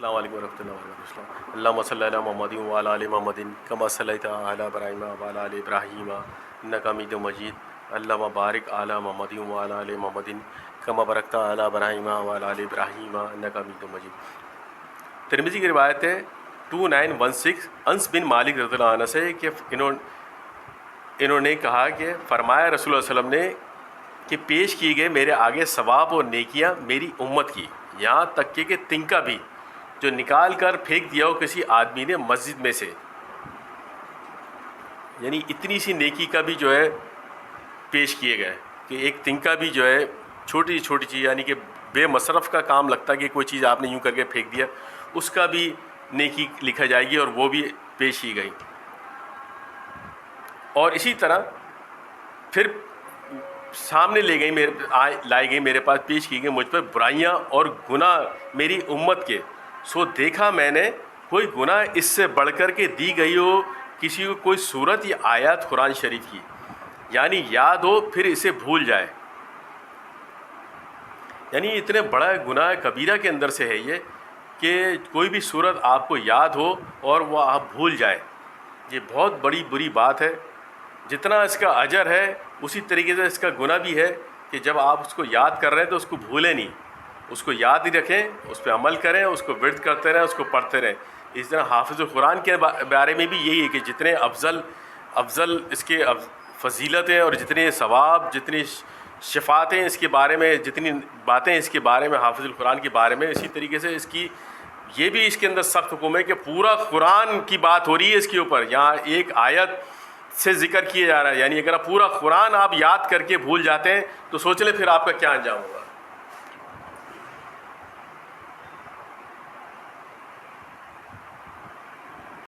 السلام علیکم ورحمۃ اللہ وبرکاتہ. اللہم صلی علی محمد وعلی آل محمد کما صلیت علی ابراہیم وعلی آل ابراہیم انک حمید مجید. اللہم بارک علی محمد وعلی آل محمد کما بارکت علی ابراہیم وعلی آل ابراہیم انک حمید مجید. ترمذی کی روایت ہے 2916 انس بن مالک رضی اللہ عنہ سے کہ انہوں نے کہا کہ فرمایا رسول اللہ علیہ وسلم نے کہ پیش کیے گئے میرے آگے ثواب اور نیکیاں میری امت کی، یہاں تک کہ تنکا بھی جو نکال کر پھینک دیا ہو کسی آدمی نے مسجد میں سے، یعنی اتنی سی نیکی کا بھی جو ہے پیش کیے گئے کہ ایک تنکا بھی جو ہے چھوٹی چھوٹی چیز، یعنی کہ بے مصرف کا کام لگتا ہے کہ کوئی چیز آپ نے یوں کر کے پھینک دیا، اس کا بھی نیکی لکھا جائے گی اور وہ بھی پیش کی گئی. اور اسی طرح پھر سامنے لائی گئی میرے پاس پیش کی گئی مجھ پر برائیاں اور گناہ میری امت کے، سو دیکھا میں نے کوئی گناہ اس سے بڑھ کر کے دی گئی ہو کسی کو کوئی صورت یا آیات قرآن شریف کی، یعنی یاد ہو پھر اسے بھول جائے. یعنی اتنے بڑا گناہ کبیرہ کے اندر سے ہے یہ کہ کوئی بھی صورت آپ کو یاد ہو اور وہ آپ بھول جائے، یہ بہت بڑی بری بات ہے. جتنا اس کا اجر ہے اسی طریقے سے اس کا گناہ بھی ہے کہ جب آپ اس کو یاد کر رہے ہیں تو اس کو بھولیں نہیں، اس کو یاد ہی رکھیں، اس پہ عمل کریں، اس کو ورد کرتے رہیں، اس کو پڑھتے رہیں. اس طرح حافظ القرآن کے بارے میں بھی یہی ہے کہ جتنے افضل اس کے فضیلتیں اور جتنے ثواب، جتنی شفاعتیں اس کے بارے میں، جتنی باتیں اس کے بارے میں حافظ القرآن کے بارے میں، اسی طریقے سے اس کی یہ بھی اس کے اندر سخت حکم ہے کہ پورا قرآن کی بات ہو رہی ہے اس کے اوپر، یہاں ایک آیت سے ذکر کیا جا رہا ہے. یعنی اگر آپ پورا قرآن آپ یاد کر کے بھول جاتے ہیں تو سوچ لیں پھر آپ کا کیا انجام ہوگا.